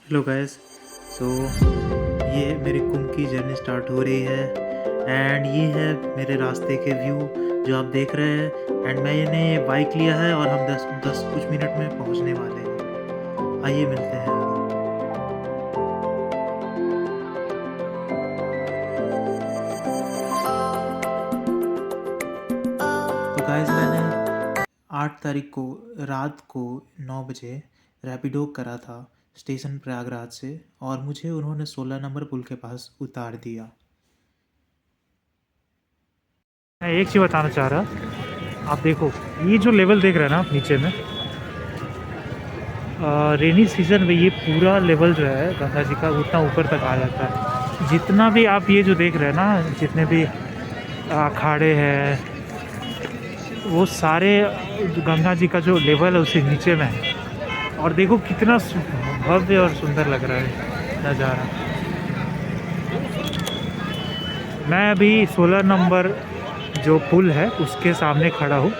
Hello guys. सो ये मेरी कुंभ की जर्नी स्टार्ट हो रही है एंड ये है मेरे रास्ते के व्यू जो आप देख रहे हैं। एंड मैंने ये बाइक लिया है और हम 10 कुछ मिनट में पहुंचने वाले हैं। आइए मिलते हैं आगे। तो गाइस मैंने 8 तारीख को रात को 9 बजे रैपिडो करा था स्टेशन प्रयागराज से और मुझे उन्होंने 16 नंबर पुल के पास उतार दिया। मैं एक चीज़ बताना चाह रहा, आप देखो ये जो लेवल देख रहे हैं ना आप नीचे में, रेनी सीज़न में ये पूरा लेवल जो है गंगा जी का उतना ऊपर तक आ जाता है। जितना भी आप ये जो देख रहे हैं ना, जितने भी अखाड़े हैं वो सारे गंगा जी का जो लेवल है उसी नीचे में है। और देखो कितना भव्य और सुंदर लग रहा है नज़ारा। मैं अभी 16 नंबर जो पुल है उसके सामने खड़ा हूँ।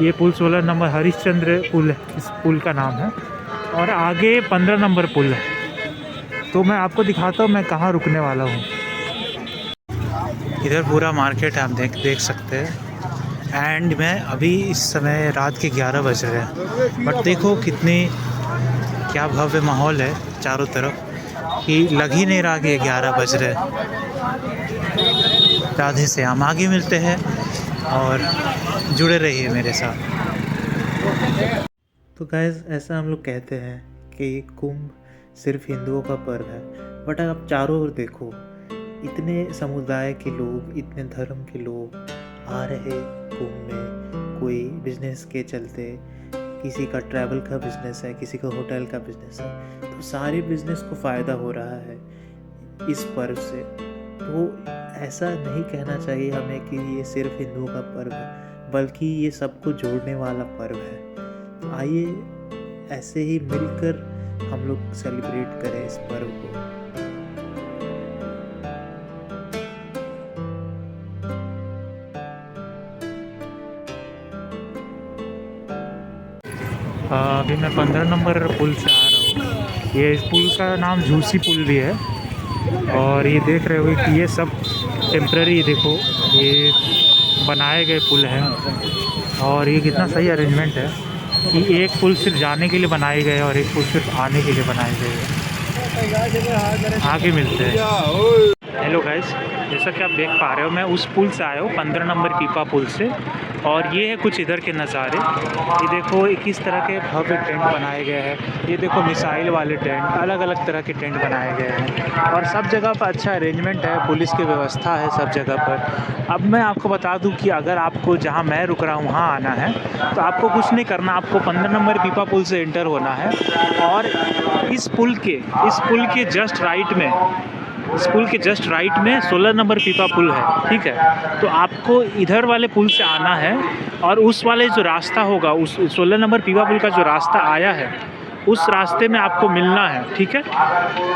ये पुल 16 नंबर हरिश्चंद्र पुल है, इस पुल का नाम है। और आगे 15 नंबर पुल है। तो मैं आपको दिखाता हूँ मैं कहाँ रुकने वाला हूँ। इधर पूरा मार्केट है, आप देख सकते हैं। एंड मैं अभी इस समय रात के 11 बज रहे हैं, बट देखो कितनी क्या भव्य माहौल है चारों तरफ कि लग ही नहीं रहा कि 11 बज रहे हैं। राधे से हम आगे मिलते हैं और जुड़े रहिए मेरे साथ। तो गाइस ऐसा हम लोग कहते हैं कि कुंभ सिर्फ हिंदुओं का पर्व है, बट आप चारों ओर देखो इतने समुदाय के लोग, इतने धर्म के लोग आ रहे कुंभ में। कोई बिजनेस के चलते, किसी का ट्रैवल का बिजनेस है, किसी का होटल का बिजनेस है, तो सारे बिजनेस को फ़ायदा हो रहा है इस पर्व से। तो ऐसा नहीं कहना चाहिए हमें कि ये सिर्फ हिंदुओं का पर्व है, बल्कि ये सबको जोड़ने वाला पर्व है। तो आइए ऐसे ही मिलकर हम लोग सेलिब्रेट करें इस पर्व को। अभी मैं 15 नंबर पुल से आ रहा हूँ। ये इस पुल का नाम झूसी पुल भी है। और ये देख रहे हो कि ये सब टेम्प्रेरी, देखो ये बनाए गए पुल हैं। और ये कितना सही अरेंजमेंट है कि एक पुल सिर्फ जाने के लिए बनाए गए और एक पुल सिर्फ आने के लिए बनाए गए हैं। आगे मिलते हैं। हेलो गाइस, जैसा कि आप देख पा रहे हो मैं उस पुल से आया हूँ, 15 नंबर पीपा पुल से। और ये है कुछ इधर के नज़ारे। ये देखो किस तरह के भव्य टेंट बनाए गए हैं। ये देखो मिसाइल वाले टेंट, अलग अलग तरह के टेंट बनाए गए हैं। और सब जगह पर अच्छा अरेंजमेंट है, पुलिस की व्यवस्था है सब जगह पर। अब मैं आपको बता दूं कि अगर आपको जहां मैं रुक रहा हूं वहां आना है तो आपको कुछ नहीं करना, आपको 15 नंबर पीपा पुल से एंटर होना है। और इस पुल के जस्ट राइट में, इस पुल के जस्ट राइट में 16 नंबर पीपा पुल है, ठीक है। तो आपको इधर वाले पुल से आना है और उस वाले जो रास्ता होगा, उस 16 नंबर पीपा पुल का जो रास्ता आया है उस रास्ते में आपको मिलना है, ठीक है।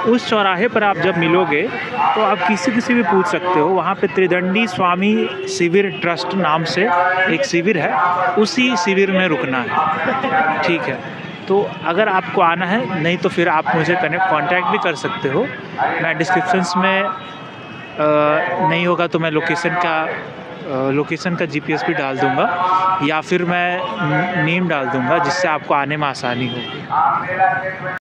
उस चौराहे पर आप जब मिलोगे तो आप किसी भी पूछ सकते हो। वहाँ पे त्रिदंडी स्वामी शिविर ट्रस्ट नाम से एक शिविर है, उसी शिविर में रुकना है, ठीक है। तो अगर आपको आना है, नहीं तो फिर आप मुझे कांटेक्ट भी कर सकते हो। मैं डिस्क्रिप्शंस में नहीं होगा तो मैं लोकेशन का जीपीएस भी डाल दूंगा, या फिर मैं नेम डाल दूंगा जिससे आपको आने में आसानी होगी।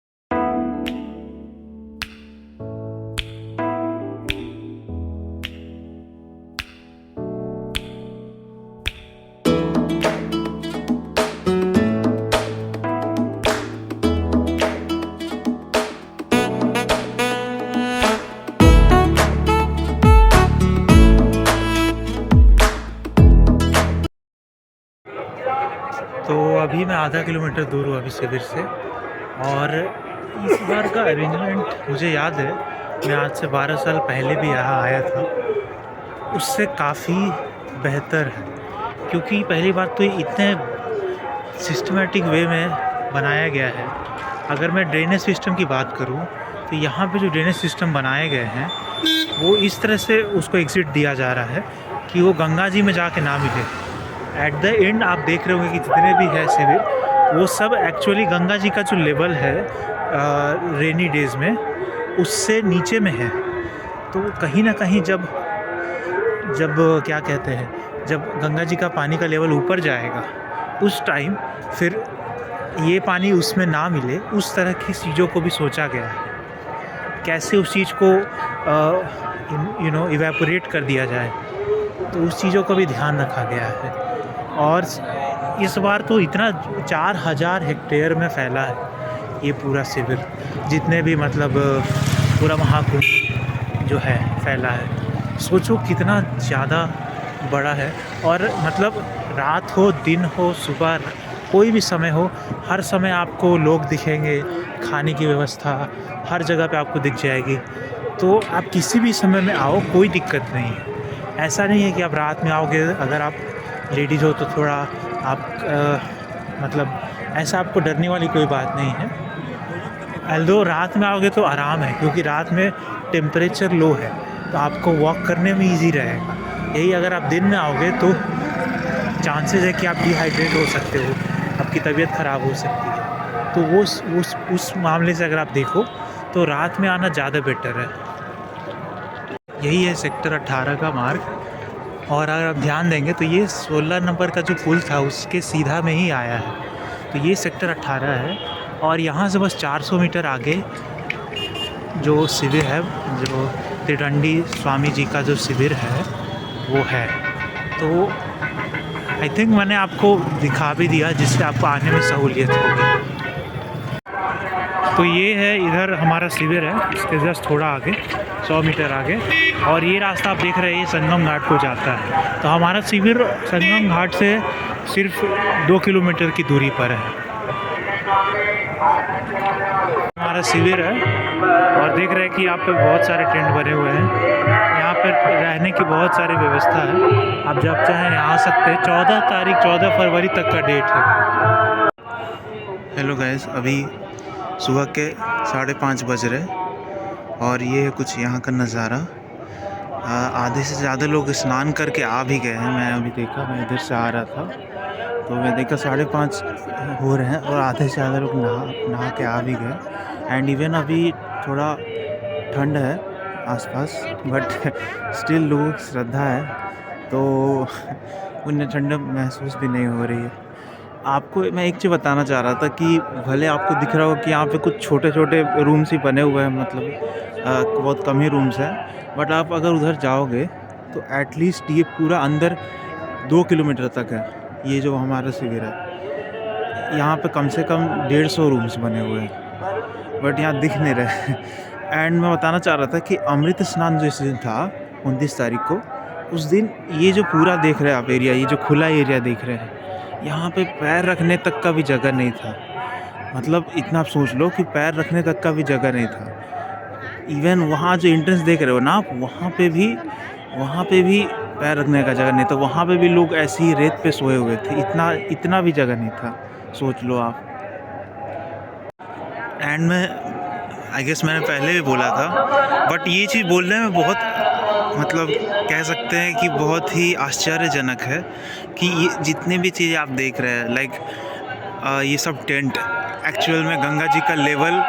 तो अभी मैं आधा किलोमीटर दूर हूँ अभी शिविर से। और इस बार का अरेंजमेंट मुझे याद है, मैं आज से 12 साल पहले भी यहाँ आया था, उससे काफ़ी बेहतर है। क्योंकि पहली बात तो ये इतने सिस्टमेटिक वे में बनाया गया है। अगर मैं ड्रेनेज सिस्टम की बात करूँ तो यहाँ पे जो ड्रेनेज सिस्टम बनाए गए हैं वो इस तरह से उसको एग्जिट दिया जा रहा है कि वो गंगा जी में जाके ना मिले। एट द एंड आप देख रहे होंगे कि जितने भी है शिविर वो सब एक्चुअली गंगा जी का जो लेवल है रेनी डेज़ में उससे नीचे में है। तो कहीं ना कहीं जब जब क्या कहते हैं, जब गंगा जी का पानी का लेवल ऊपर जाएगा उस टाइम फिर ये पानी उसमें ना मिले, उस तरह की चीज़ों को भी सोचा गया है। कैसे उस चीज़ को इवेपोरेट कर दिया जाए, तो उस चीज़ों को भी ध्यान रखा गया है। और इस बार तो इतना 4000 हेक्टेयर में फैला है ये पूरा शिविर, जितने भी मतलब पूरा महाकुंभ जो है फैला है। सोचो कितना ज़्यादा बड़ा है। और मतलब रात हो दिन हो सुबह कोई भी समय हो, हर समय आपको लोग दिखेंगे, खाने की व्यवस्था हर जगह पे आपको दिख जाएगी। तो आप किसी भी समय में आओ, कोई दिक्कत नहीं है। ऐसा नहीं है कि आप रात में आओगे, अगर आप लेडीज़ हो तो थोड़ा आप मतलब ऐसा आपको डरने वाली कोई बात नहीं है। अल्दो रात में आओगे तो आराम है, क्योंकि रात में टेम्परेचर लो है तो आपको वॉक करने में ईजी रहेगा। यही अगर आप दिन में आओगे तो चांसेस है कि आप डिहाइड्रेट हो सकते हो, आपकी तबीयत ख़राब हो सकती है। तो वो उस मामले से अगर आप देखो तो रात में आना ज़्यादा बेटर है। यही है सेक्टर 18 का मार्ग। और अगर आप ध्यान देंगे तो ये 16 नंबर का जो पुल था उसके सीधा में ही आया है। तो ये सेक्टर 18 है और यहाँ से बस 400 मीटर आगे जो शिविर है, जो त्रिदंडी स्वामी जी का जो शिविर है वो है। तो आई थिंक मैंने आपको दिखा भी दिया, जिससे आपको आने में सहूलियत होगी। तो ये है इधर हमारा शिविर है, इसके जस्ट थोड़ा आगे 100 मीटर आगे, और ये रास्ता आप देख रहे हैं ये संगम घाट को जाता है। तो हमारा शिविर संगम घाट से सिर्फ 2 किलोमीटर की दूरी पर है हमारा शिविर है। और देख रहे हैं कि यहाँ पे बहुत सारे टेंट बने हुए हैं, यहाँ पर रहने की बहुत सारी व्यवस्था है। आप जब चाहें आ सकते हैं। 14 फरवरी तक का डेट है। हेलो गाइस, अभी सुबह के 5:30 बज रहे और ये है कुछ यहाँ का नज़ारा। आधे से ज़्यादा लोग स्नान करके आ भी गए हैं। मैं अभी देखा, मैं इधर से आ रहा था तो मैं देखा 5:30 हो रहे हैं और आधे से ज़्यादा लोग नहा के आ भी गए। एंड इवन अभी थोड़ा ठंड है आसपास, बट स्टिल लोगों की श्रद्धा है तो उन्हें ठंड महसूस भी नहीं हो रही है। आपको मैं एक चीज़ बताना चाह रहा था कि भले आपको दिख रहा हो कि यहाँ पे कुछ छोटे छोटे रूम्स ही बने हुए हैं, मतलब बहुत कम ही रूम्स हैं, बट आप अगर उधर जाओगे तो एटलीस्ट ये पूरा अंदर 2 किलोमीटर तक है। ये जो हमारा शिविर है यहाँ पे कम से कम 150 रूम्स बने हुए हैं, बट यहाँ दिख नहीं रहे। एंड मैं बताना चाह रहा था कि अमृत स्नान जो दिन था 29 तारीख को, उस दिन ये जो पूरा देख रहे हैं आप एरिया, ये जो खुला एरिया देख रहे हैं, यहाँ पे पैर रखने तक का भी जगह नहीं था। मतलब इतना आप सोच लो कि पैर रखने तक का भी जगह नहीं था। इवन वहाँ जो एंट्रेंस देख रहे हो ना आप, वहाँ पे भी पैर रखने का जगह नहीं था। वहाँ पे भी लोग ऐसे ही रेत पे सोए हुए थे, इतना भी जगह नहीं था, सोच लो आप। एंड मैं आई गेस मैंने पहले भी बोला था, बट ये चीज़ बोलने में बहुत मतलब कह सकते हैं कि बहुत ही आश्चर्यजनक है कि ये जितने भी चीज़ें आप देख रहे हैं, लाइक ये सब टेंट एक्चुअल में गंगा जी का लेवल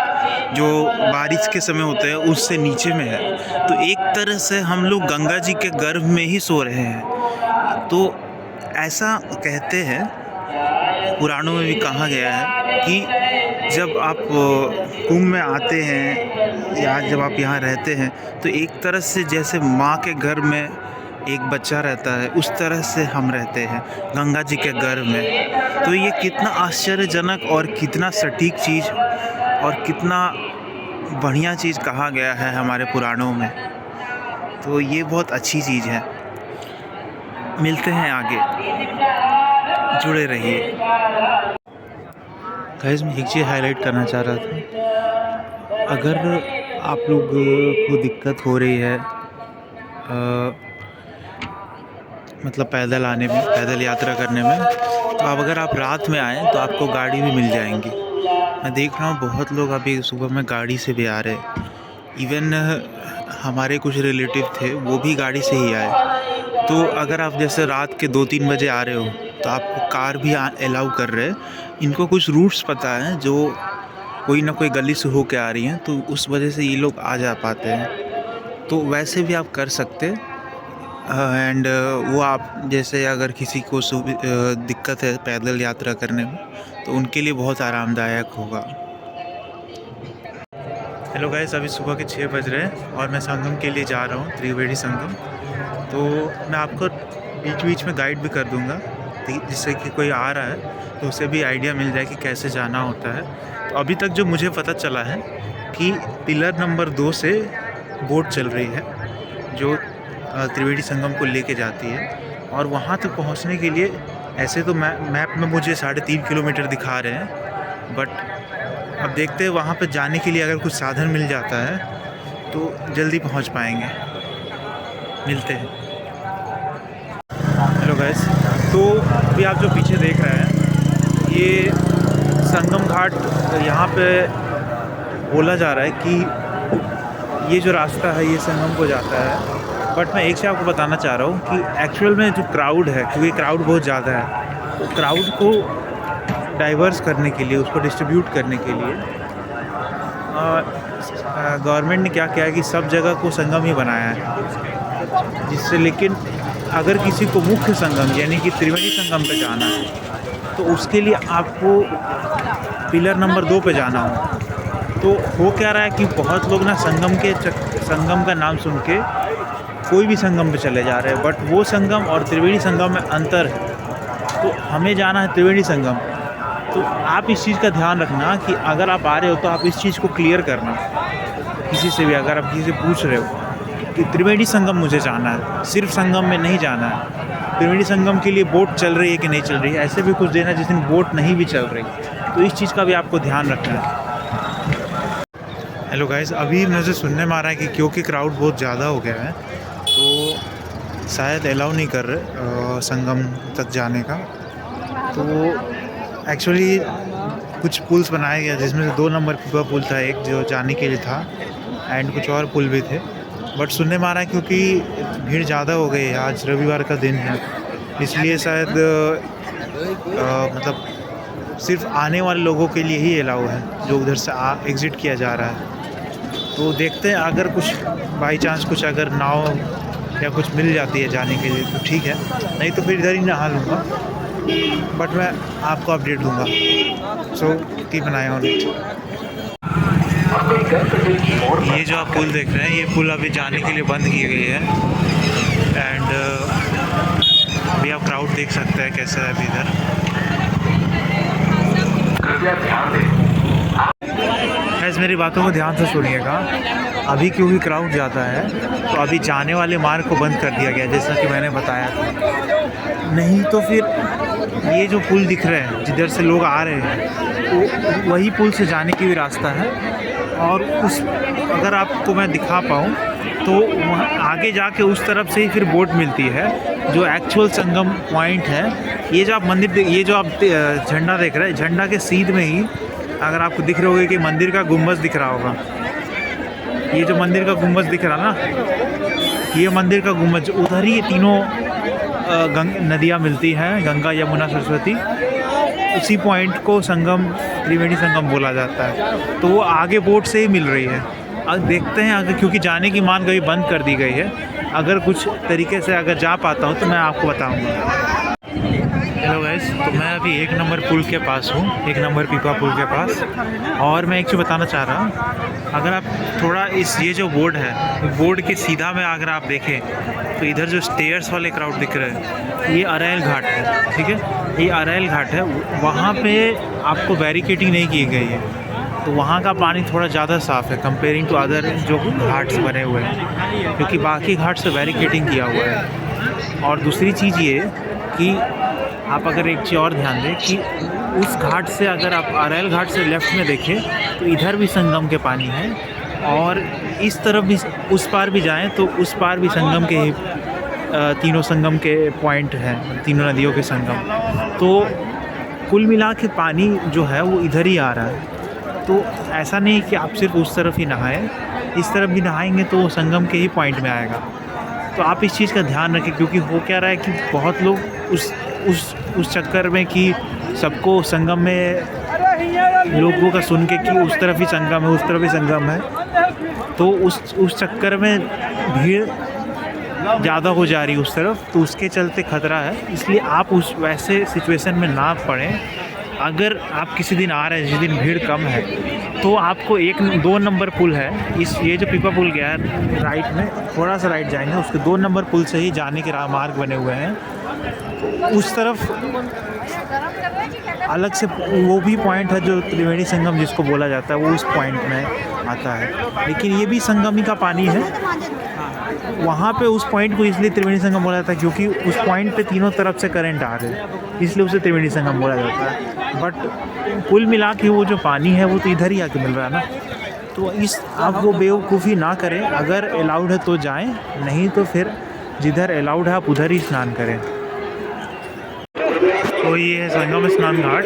जो बारिश के समय होते हैं उससे नीचे में है। तो एक तरह से हम लोग गंगा जी के गर्भ में ही सो रहे हैं। तो ऐसा कहते हैं, पुराणों में भी कहा गया है कि जब आप कुंभ में आते हैं या जब आप यहाँ रहते हैं तो एक तरह से जैसे माँ के गर्भ में एक बच्चा रहता है, उस तरह से हम रहते हैं गंगा जी के गर्भ में। तो ये कितना आश्चर्यजनक और कितना सटीक चीज़ और कितना बढ़िया चीज़ कहा गया है हमारे पुराणों में। तो ये बहुत अच्छी चीज़ है। मिलते हैं आगे, जुड़े रहिए। गाइस, मैं एक चीज़ हाईलाइट करना चाह रहा था। अगर आप लोग को दिक्कत हो रही है मतलब पैदल आने में, पैदल यात्रा करने में, तो अब अगर आप रात में आएँ तो आपको गाड़ी भी मिल जाएंगी। मैं देख रहा हूँ बहुत लोग अभी सुबह में गाड़ी से भी आ रहे हैं। इवन हमारे कुछ रिलेटिव थे वो भी गाड़ी से ही आए। तो अगर आप जैसे रात के 2-3 बजे आ रहे हो तो आपको कार भी अलाउ कर रहे हैं। इनको कुछ रूट्स पता है जो कोई ना कोई गली से होके आ रही हैं, तो उस वजह से ये लोग आ जा पाते हैं। तो वैसे भी आप कर सकते एंड वो आप जैसे अगर किसी को दिक्कत है पैदल यात्रा करने में, तो उनके लिए बहुत आरामदायक होगा। हेलो गाइस, अभी सुबह के 6 बज रहे हैं और मैं संगम के लिए जा रहा हूँ, त्रिवेणी संगम। तो मैं आपको बीच बीच में गाइड भी कर दूँगा, जिससे कि कोई आ रहा है तो उसे भी आइडिया मिल जाए कि कैसे जाना होता है। तो अभी तक जो मुझे पता चला है कि पिलर नंबर 2 से बोट चल रही है जो त्रिवेणी संगम को लेके जाती है, और वहाँ तक पहुँचने के लिए ऐसे तो मैप में मुझे 3.5 किलोमीटर दिखा रहे हैं, बट अब देखते हैं वहाँ पर जाने के लिए अगर कुछ साधन मिल जाता है तो जल्दी पहुँच पाएंगे। मिलते हैं। हेलो गाइस, तो अभी आप जो पीछे देख रहे हैं ये संगम घाट, यहाँ पे बोला जा रहा है कि ये जो रास्ता है ये संगम को जाता है। बट मैं एक चीज़ आपको बताना चाह रहा हूँ कि एक्चुअल में जो क्राउड है, क्योंकि क्राउड बहुत ज़्यादा है, तो क्राउड को डाइवर्स करने के लिए, उसको डिस्ट्रीब्यूट करने के लिए गवर्नमेंट ने क्या किया है कि सब जगह को संगम ही बनाया है, जिससे लेकिन अगर किसी को मुख्य संगम यानी कि त्रिवेणी संगम पे जाना है तो उसके लिए आपको पिलर नंबर 2 पे जाना हो। तो हो क्या रहा है कि बहुत लोग ना संगम का नाम सुन के कोई भी संगम पे चले जा रहे हैं, बट वो संगम और त्रिवेणी संगम में अंतर है। तो हमें जाना है त्रिवेणी संगम। तो आप इस चीज़ का ध्यान रखना कि अगर आप आ रहे हो तो आप इस चीज़ को क्लियर करना किसी से भी। अगर आप किसी से पूछ रहे हो कि त्रिवेणी संगम मुझे जाना है, सिर्फ संगम में नहीं जाना है, त्रिवेणी संगम के लिए बोट चल रही है कि नहीं चल रही है, ऐसे भी कुछ देना जिस दिन बोट नहीं भी चल रही, तो इस चीज़ का भी आपको ध्यान रखना है। हेलो गाइस, अभी मुझे सुनने में आ रहा है कि क्योंकि क्राउड बहुत ज़्यादा हो गया है तो शायद अलाउ नहीं कर रहे संगम तक जाने का। तो एक्चुअली कुछ पुल्स बनाया गया जिसमें से 2 नंबर का पुल था, एक जो जाने के लिए था, एंड कुछ और पुल भी थे। बट सुनने में आ रहा है क्योंकि भीड़ ज़्यादा हो गई है, आज रविवार का दिन है, इसलिए शायद मतलब सिर्फ आने वाले लोगों के लिए ही अलाउ है, जो उधर से एग्ज़िट किया जा रहा है। तो देखते हैं, अगर कुछ बाई चांस कुछ अगर नाव या कुछ मिल जाती है जाने के लिए तो ठीक है, नहीं तो फिर इधर ही नहा लूँगा। बट मैं आपको अपडेट दूँगा। So keep an I on it. ये जो आप पुल देख रहे हैं, ये पुल अभी जाने के लिए बंद की गई है, एंड अभी आप क्राउड देख सकते हैं कैसा है अभी इधर। गाइस, मेरी बातों को ध्यान से सुनिएगा। अभी क्योंकि क्राउड ज़्यादा है तो अभी जाने वाले मार्ग को बंद कर दिया गया, जैसा कि मैंने बताया था। नहीं तो फिर ये जो पुल दिख रहे हैं जिधर से लोग आ रहे हैं, वही पुल से जाने की भी रास्ता है। और उस अगर आपको मैं दिखा पाऊँ तो वहाँ आगे जाके उस तरफ से ही फिर बोट मिलती है, जो एक्चुअल संगम पॉइंट है। ये जो आप ये जो आप झंडा देख रहे हैं, झंडा के सीध में ही अगर आपको दिख रहे होगे कि मंदिर का गुंबद दिख रहा होगा, ये जो मंदिर का गुंबद दिख रहा ना, ये मंदिर का गुंबद, उधर ही तीनों नदियाँ मिलती हैं, गंगा, यमुना, सरस्वती। उसी पॉइंट को संगम, त्रिवेणी संगम बोला जाता है। तो वो आगे बोट से ही मिल रही है। अब देखते हैं, अगर क्योंकि जाने की मार्ग अभी बंद कर दी गई है, अगर कुछ तरीके से अगर जा पाता हूँ तो मैं आपको बताऊँगा। हेलो गाइस, तो मैं अभी 1 नंबर पुल के पास हूँ, 1 नंबर पीपा पुल के पास। और मैं एक चीज़ बताना चाह रहा हूँ, अगर आप थोड़ा ये जो बोर्ड है, बोर्ड के सीधा में अगर आप देखें तो इधर जो स्टेयर्स वाले क्राउड दिख रहे हैं, ये अरैल घाट है, ठीक है, ये अरैल घाट है। वहाँ पे आपको बैरिकेडिंग नहीं की गई है, तो वहाँ का पानी थोड़ा ज़्यादा साफ़ है कंपेयरिंग टू अदर जो घाट्स बने हुए हैं, क्योंकि बाकी घाट से बैरिकेडिंग किया हुआ है। और दूसरी चीज़ ये कि आप अगर एक चीज़ और ध्यान दें कि उस घाट से अगर आप अरैल घाट से लेफ़्ट में देखें तो इधर भी संगम के पानी है, और इस तरफ भी, उस पार भी जाएं तो उस पार भी संगम के तीनों संगम के पॉइंट हैं, तीनों नदियों के संगम। तो कुल मिला के पानी जो है वो इधर ही आ रहा है। तो ऐसा नहीं कि आप सिर्फ उस तरफ ही नहाएं, इस तरफ भी नहाएंगे तो वो संगम के ही पॉइंट में आएगा। तो आप इस चीज़ का ध्यान रखें, क्योंकि हो क्या रहा है कि बहुत लोग उस उस चक्कर में कि सबको संगम में लोगों का सुन के कि उस तरफ ही संगम है, उस तरफ ही संगम है, तो उस चक्कर में भीड़ ज़्यादा हो जा रही है उस तरफ, तो उसके चलते ख़तरा है। इसलिए आप उस वैसे सिचुएशन में ना पड़ें। अगर आप किसी दिन आ रहे हैं जिस दिन भीड़ कम है, तो आपको 2 नंबर पुल है, ये जो पीपा पुल गया है राइट में, थोड़ा सा राइट जाएंगे, उसके 2 नंबर पुल से ही जाने के मार्ग बने हुए हैं। उस तरफ अलग से वो भी पॉइंट है जो त्रिवेणी संगम जिसको बोला जाता है, वो उस पॉइंट में आता है। लेकिन ये भी संगम का पानी है। वहाँ पे उस पॉइंट को इसलिए त्रिवेणी संगम बोला जाता है क्योंकि उस पॉइंट पे तीनों तरफ से करंट आ रहे हैं, इसलिए उसे त्रिवेणी संगम बोला जाता है। बट कुल मिला के वो जो पानी है वो तो इधर ही आके मिल रहा है ना, तो आप वो बेवकूफ़ी ना करें। अगर अलाउड है तो जाएं, नहीं तो फिर जिधर अलाउड है आप उधर ही स्नान करें। तो ये है संगम स्नान घाट,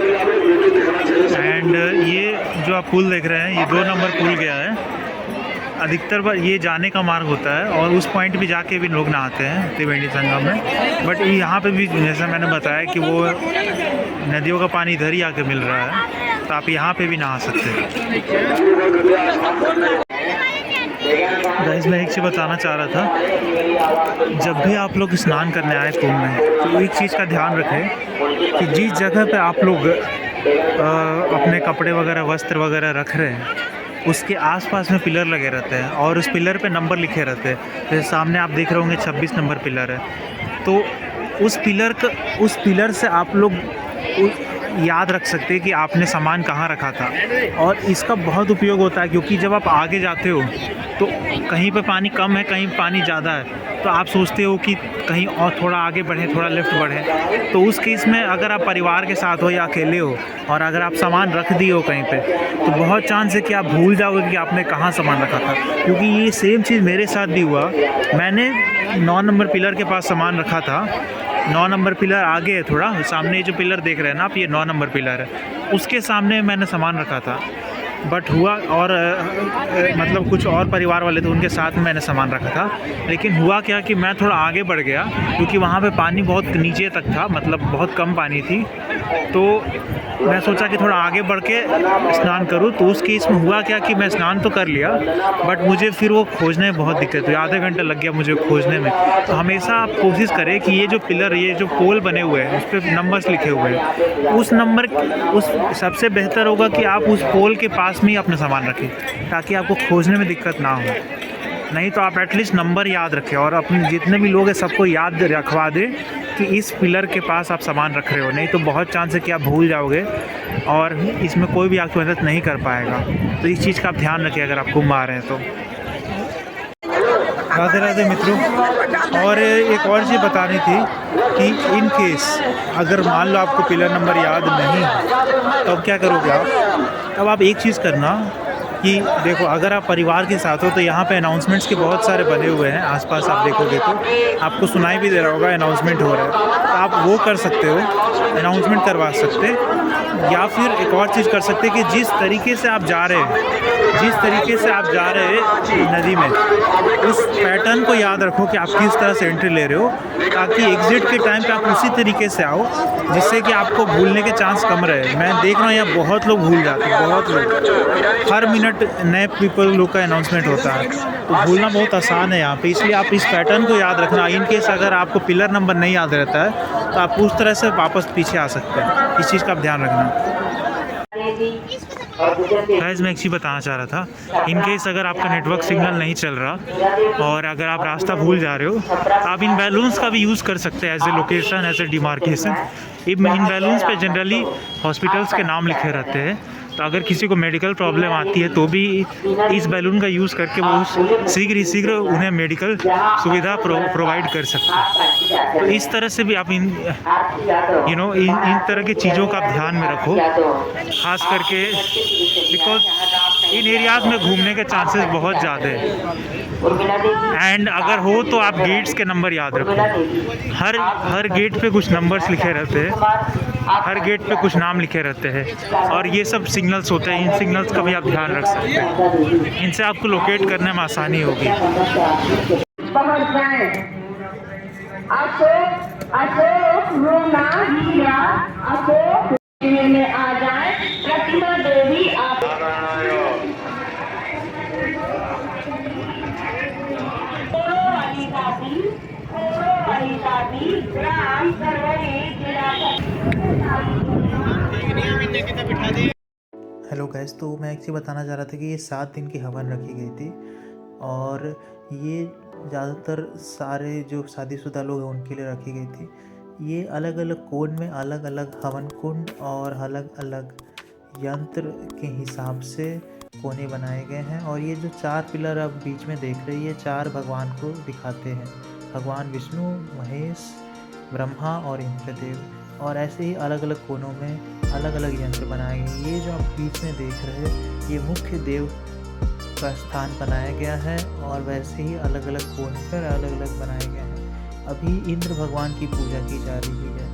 एंड ये जो आप पुल देख रहे हैं ये 2 नंबर पुल गया है। अधिकतर बार ये जाने का मार्ग होता है और उस पॉइंट भी जाके भी लोग नहाते हैं त्रिवेणी संगम में। बट यहाँ पे भी जैसा मैंने बताया कि वो नदियों का पानी इधर ही आके मिल रहा है, तो आप यहाँ पे भी नहा सकते हैं। गाइस मैं एक चीज़ बताना चाह रहा था, जब भी आप लोग स्नान करने आए कुंभ में, तो एक चीज़ का ध्यान रखें कि जिस जगह पे आप लोग अपने कपड़े वगैरह वस्त्र वगैरह रख रहे हैं, उसके आसपास में पिलर लगे रहते हैं और उस पिलर पे नंबर लिखे रहते हैं। जैसे सामने आप देख रहे होंगे 26 नंबर पिलर है, तो उस पिलर से आप लोग याद रख सकते हैं कि आपने सामान कहाँ रखा था। और इसका बहुत उपयोग होता है क्योंकि जब आप आगे जाते हो तो कहीं पे पानी कम है, कहीं पानी ज़्यादा है, तो आप सोचते हो कि कहीं और थोड़ा आगे बढ़ें, थोड़ा लेफ़्ट बढ़ें। तो उस केस में अगर आप परिवार के साथ हो या अकेले हो और अगर आप सामान रख दिए हो कहीं पे, तो बहुत चांस है कि आप भूल जाओगे कि आपने कहाँ सामान रखा था। क्योंकि ये सेम चीज़ मेरे साथ भी हुआ। मैंने 9 नंबर पिलर के पास सामान रखा था। 9 नंबर पिलर आगे है थोड़ा, सामने जो पिलर देख रहे हैं ना आप, ये 9 नंबर पिलर है, उसके सामने मैंने सामान रखा था। बट हुआ और मतलब कुछ और परिवार वाले थे, उनके साथ में मैंने सामान रखा था। लेकिन हुआ क्या कि मैं थोड़ा आगे बढ़ गया क्योंकि वहाँ पे पानी बहुत नीचे तक था, मतलब बहुत कम पानी थी। तो मैं सोचा कि थोड़ा आगे बढ़ के स्नान करूँ। तो उस केस में हुआ क्या कि मैं स्नान तो कर लिया, बट मुझे फिर वो खोजने में बहुत दिक्कत हुई। आधे घंटे लग गया मुझे खोजने में। तो हमेशा आप कोशिश करें कि ये जो पिलर, ये जो पोल बने हुए हैं, उस पर नंबर्स लिखे हुए हैं, उस सबसे बेहतर होगा कि आप उस पोल के पास में ही अपना सामान रखें, ताकि आपको खोजने में दिक्कत ना हो। नहीं तो आप एटलीस्ट नंबर याद रखें और अपने जितने भी लोग हैं सबको याद रखवा दें कि इस पिलर के पास आप सामान रख रहे हो। नहीं तो बहुत चांस है कि आप भूल जाओगे और इसमें कोई भी आपकी मदद नहीं कर पाएगा। तो इस चीज़ का आप ध्यान रखें अगर आप कुंभ आ रहे हैं तो। राधे राधे मित्रों। और एक और चीज़ बतानी थी कि इन केस अगर मान लो आपको पिलर नंबर याद नहीं है, तो अब क्या करोगे आप? अब आप एक चीज़ करना कि देखो, अगर आप परिवार के साथ हो तो यहाँ पे अनाउंसमेंट्स के बहुत सारे बने हुए हैं आसपास। आप देखोगे तो आपको सुनाई भी दे रहा होगा अनाउंसमेंट हो रहा है, तो आप वो कर सकते हो, अनाउंसमेंट करवा सकते। या फिर एक और चीज़ कर सकते कि जिस तरीके से आप जा रहे हैं नदी में, उस पैटर्न को याद रखो कि आप किस तरह से एंट्री ले रहे हो, ताकि एग्ज़िट के टाइम पे आप उसी तरीके से आओ, जिससे कि आपको भूलने के चांस कम रहे। मैं देख रहा हूँ यहाँ बहुत लोग भूल जाते हैं, बहुत लोग हर मिनट नए लोग का अनाउंसमेंट होता है, तो भूलना बहुत आसान है यहाँ पे। इसलिए आप इस पैटर्न को याद रखना। इन केस अगर आपको पिलर नंबर नहीं याद रहता है तो आप उस तरह से वापस पीछे आ सकते हैं। इस चीज़ का आप ध्यान रखना। गाइस मैं एक चीज़ बताना चाह रहा था, इन केस अगर आपका नेटवर्क सिग्नल नहीं चल रहा और अगर आप रास्ता भूल जा रहे हो, आप इन बैलून्स का भी यूज़ कर सकते हैं as a location, as a demarcation. इन बैलून्स पे जनरली हॉस्पिटल्स के नाम लिखे रहते हैं, तो अगर किसी को मेडिकल प्रॉब्लम आती है तो भी इस बैलून का यूज़ करके वो शीघ्र उन्हें मेडिकल सुविधा प्रोवाइड कर सकते हैं। तो इस तरह से भी आप इन तरह की चीज़ों का ध्यान में रखो, ख़ास करके बिकॉज इन एरियाज़ में घूमने के चांसेस बहुत ज़्यादा है। एंड अगर हो तो आप गेट्स के नंबर याद रखो। हर गेट पे कुछ नंबर्स लिखे रहते हैं, हर गेट पे कुछ नाम लिखे रहते हैं, और ये सब सिग्नल्स होते हैं। इन सिग्नल्स का भी आप ध्यान रख सकते हैं, इनसे आपको लोकेट करने में आसानी होगी। अशोक अशोक रोना हीरा अशोक में आ जाए। प्रतिमा देवी आप ग्राम सरवरी जिला। हेलो गैस, तो मैं एक चीज़ बताना चाह रहा था कि ये 7 दिन की हवन रखी गई थी और ये ज़्यादातर सारे जो शादीशुदा लोग हैं उनके लिए रखी गई थी। ये अलग अलग कोण में अलग अलग हवन कुंड और अलग अलग यंत्र के हिसाब से कोने बनाए गए हैं। और ये जो 4 पिलर आप बीच में देख रहे हैं, ये 4 भगवान को दिखाते हैं, भगवान विष्णु, महेश, ब्रह्मा और इंद्रदेव। और ऐसे ही अलग अलग कोनों में अलग अलग यंत्र बनाए गए। ये जो आप बीच में देख रहे हैं, ये मुख्य देव का स्थान बनाया गया है और वैसे ही अलग अलग कोण पर अलग अलग बनाए गए हैं। अभी इंद्र भगवान की पूजा की जा रही है।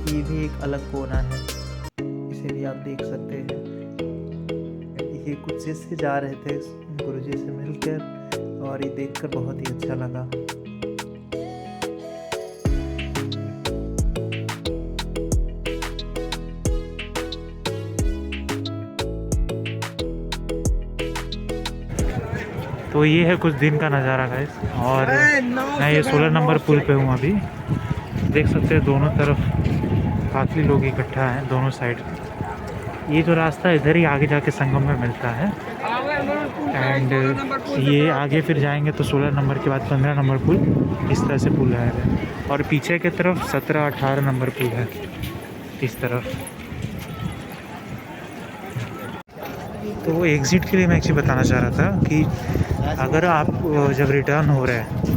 ये भी एक अलग कोना है, इसे भी आप देख सकते हैं। ये कुछ शिष्य जा रहे थे गुरुजी से मिलकर और ये देखकर बहुत ही अच्छा लगा। तो ये है कुछ दिन का नज़ारा गाइस। और मैं ये 16 नंबर पुल पे हूँ अभी। देख सकते हैं दोनों तरफ काफ़ी लोग इकट्ठा हैं, दोनों साइड। ये जो रास्ता इधर ही आगे जाके संगम में मिलता है एंड ये आगे फिर जाएंगे तो 16 नंबर के बाद 15 नंबर पुल, इस तरह से पुल है। और पीछे की तरफ 17-18 नंबर पुल है इस तरफ। तो एग्ज़िट के लिए मैं एक चीज़ बताना चाह रहा था कि अगर आप जब रिटर्न हो रहे हैं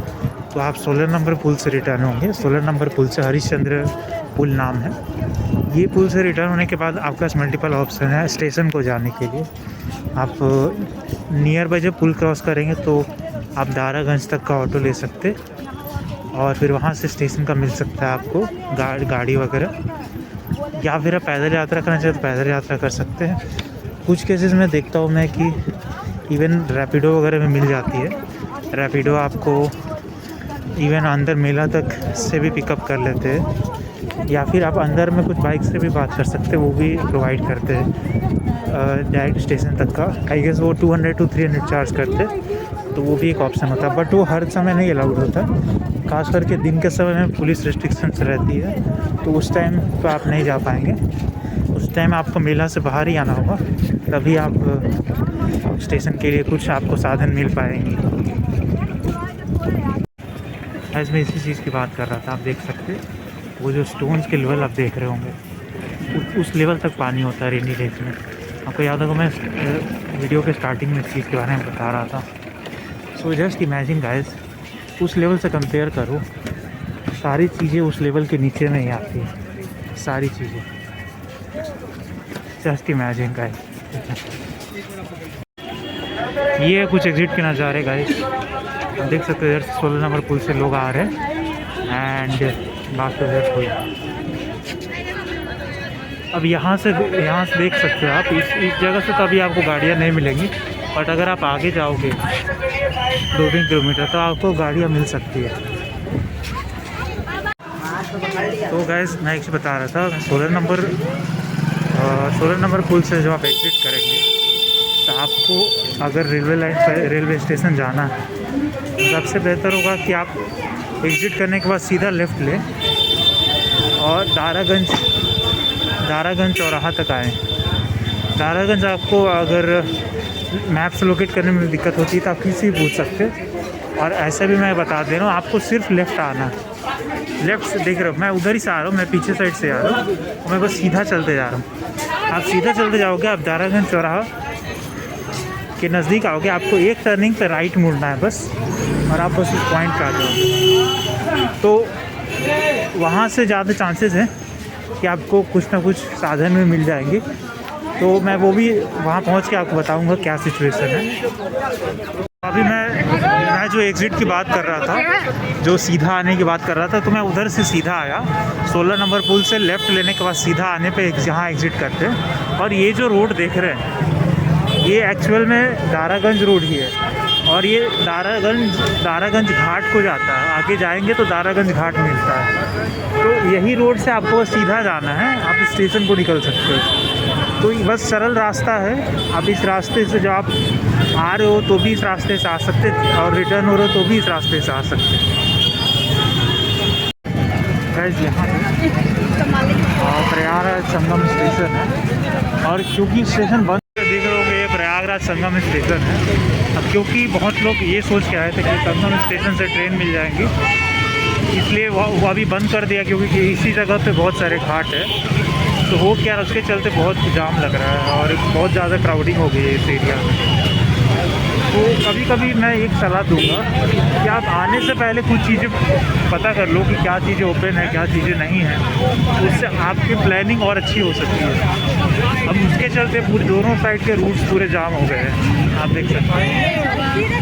तो आप 16 नंबर पुल से रिटर्न होंगे। 16 नंबर पुल से हरिश्चंद्र पुल नाम है। ये पुल से रिटर्न होने के बाद आपके पास मल्टीपल ऑप्शन है स्टेशन को जाने के लिए। आप नियर बाय जब पुल क्रॉस करेंगे तो आप दारागंज तक का ऑटो ले सकते और फिर वहाँ से स्टेशन का मिल सकता है आपको गाड़ी वगैरह, या फिर आप पैदल यात्रा करना चाहें तो पैदल यात्रा कर सकते हैं। कुछ केसेस में देखता हूँ मैं कि इवन रैपिडो वगैरह में मिल जाती है। रैपिडो आपको इवन अंदर मेला तक से भी पिकअप कर लेते हैं, या फिर आप अंदर में कुछ बाइक से भी बात कर सकते हैं, वो भी प्रोवाइड करते हैं डायरेक्ट स्टेशन तक का। आई गेस वो 200 to 300 चार्ज करते, तो वो भी एक ऑप्शन होता है। बट वो हर समय नहीं अलाउड होता, खास करके दिन के समय में पुलिस रिस्ट्रिक्शंस रहती है, तो उस टाइम तो आप नहीं जा पाएंगे। उस टाइम आपको मेला से बाहर ही आना होगा, तभी आप स्टेशन के लिए कुछ आपको साधन मिल पाएंगे। ऐसे में इसी चीज़ की बात कर रहा था। आप देख सकते वो जो स्टोन्स के लेवल आप देख रहे होंगे, उस लेवल तक पानी होता है रेनी डेज में। आपको याद होगा मैं वीडियो के स्टार्टिंग में इस चीज़ के बारे में बता रहा था। सो जस्ट इमेजिन गाइस, उस लेवल से कंपेयर करो, सारी चीज़ें उस लेवल के नीचे में ही आती है, सारी चीज़ें। Just imagine guys. ये कुछ एग्जिट के नज़ारे गाइस, आप देख सकते हो। इधर 16 नंबर पुल से लोग आ रहे हैं एंड बात तो इधर हुई। अब यहाँ से देख सकते हो आप, इस जगह से तो अभी आपको गाड़ियाँ नहीं मिलेंगी, बट अगर आप आगे जाओगे 2-3 किलोमीटर तो आपको गाड़ियाँ मिल सकती है। तो गाइस मैं एक चीज़ बता रहा था, 16 नंबर पुल से जब आप एग्जिट करेंगे तो आपको अगर रेलवे स्टेशन जाना है तो सबसे बेहतर होगा कि आप एग्जिट करने के बाद सीधा लेफ़्ट लें और दारागंज चौराहा तक आएँ। दारागंज आपको अगर मैप से लोकेट करने में दिक्कत होती है तो आप किसी भी पूछ सकते हैं। और ऐसा भी मैं बता दे रहा हूँ, आपको सिर्फ लेफ़्ट आना है। लेफ़्ट से देख रहे हो, मैं उधर ही से आ रहा हूँ, मैं पीछे साइड से आ रहा हूँ, मैं बस सीधा चलते जा रहा हूँ। आप सीधा चलते जाओगे, आप दारागंज चौराहा के नज़दीक आओगे, आपको एक टर्निंग पे राइट मुड़ना है बस, और आप बस उस पॉइंट पे आ जाओगे। तो वहाँ से ज़्यादा चांसेस हैं कि आपको कुछ ना कुछ साधन में मिल जाएंगे। तो मैं वो भी वहाँ पहुँच के आपको बताऊँगा क्या सिचुएशन है। अभी मैं जो एग्ज़िट की बात कर रहा था, जो सीधा आने की बात कर रहा था, तो मैं उधर से सीधा आया। 16 नंबर पुल से लेफ़्ट लेने के बाद सीधा आने पे जहाँ एग्ज़िट करते हैं। और ये जो रोड देख रहे हैं, ये एक्चुअल में दारागंज रोड ही है। और ये दारागंज घाट को जाता है। आगे जाएंगे तो दारागंज घाट मिलता है। तो यही रोड से आपको सीधा जाना है, आप स्टेशन को निकल सकते हो। तो बस सरल रास्ता है। आप इस रास्ते से, जो आप आ रहे हो तो भी इस रास्ते से आ सकते, और रिटर्न हो रहे हो तो भी इस रास्ते से आ सकते। गाइस यहाँ प्रयागराज संगम स्टेशन है, और क्योंकि स्टेशन बंद देख रहे होंगे, ये प्रयागराज संगम स्टेशन है। अब क्योंकि बहुत लोग ये सोच के आए थे कि संगम स्टेशन से ट्रेन मिल जाएंगी, इसलिए वो अभी बंद कर दिया, क्योंकि इसी जगह पे बहुत सारे घाट है। तो हो क्या, उसके चलते बहुत जाम लग रहा है और बहुत ज़्यादा क्राउडिंग हो गई है इस एरिया में। तो कभी कभी मैं एक सलाह दूंगा कि आप आने से पहले कुछ चीज़ें पता कर लो कि क्या चीज़ें ओपन है, क्या चीज़ें नहीं हैं। उससे आपकी प्लानिंग और अच्छी हो सकती है। अब उसके चलते पूरे दोनों साइड के रूट्स पूरे जाम हो गए हैं, आप देख सकते हैं।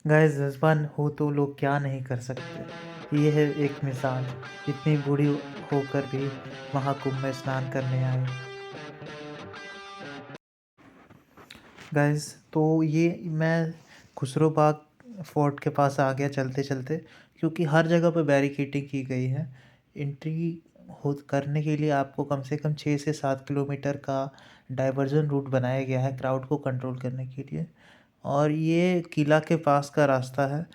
गाइस, जज्बान हो तो लोग क्या नहीं कर सकते। ये है एक मिसाल, इतनी बूढ़ी होकर भी महाकुंभ में स्नान करने आए। गाइस, तो ये मैं खुसरो बाग फोर्ट के पास आ गया चलते चलते, क्योंकि हर जगह पर बैरिकेडिंग की गई है। एंट्री करने के लिए आपको कम से कम 6 से 7 किलोमीटर का डाइवर्जन रूट बनाया गया है क्राउड को कंट्रोल करने के लिए। और ये किला के पास का रास्ता है।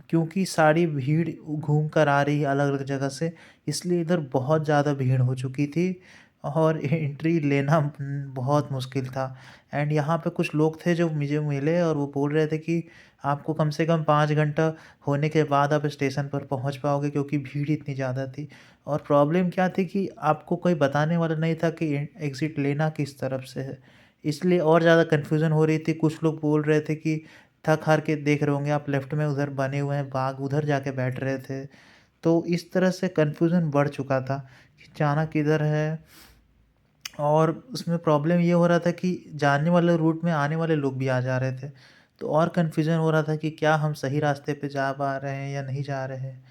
क्योंकि सारी भीड़ घूम कर आ रही है अलग अलग जगह से, इसलिए इधर बहुत ज़्यादा भीड़ हो चुकी थी और एंट्री लेना बहुत मुश्किल था। एंड यहाँ पे कुछ लोग थे जो मुझे मिले और वो बोल रहे थे कि आपको कम से कम 5 घंटा होने के बाद आप स्टेशन पर पहुँच पाओगे, क्योंकि भीड़ इतनी ज़्यादा थी। और प्रॉब्लम क्या थी कि आपको कोई बताने वाला नहीं था कि एग्ज़िट लेना किस तरफ से है, इसलिए और ज़्यादा कन्फ्यूज़न हो रही थी। कुछ लोग बोल रहे थे कि थक हार के, देख रहे होंगे आप लेफ़्ट में उधर बने हुए हैं बाग, उधर जाके बैठ रहे थे। तो इस तरह से कन्फ्यूज़न बढ़ चुका था कि जाना किधर है। और उसमें प्रॉब्लम ये हो रहा था कि जाने वाले रूट में आने वाले लोग भी आ जा रहे थे, तो और कन्फ्यूज़न हो रहा था कि क्या हम सही रास्ते पे जा पा रहे हैं या नहीं जा रहे हैं।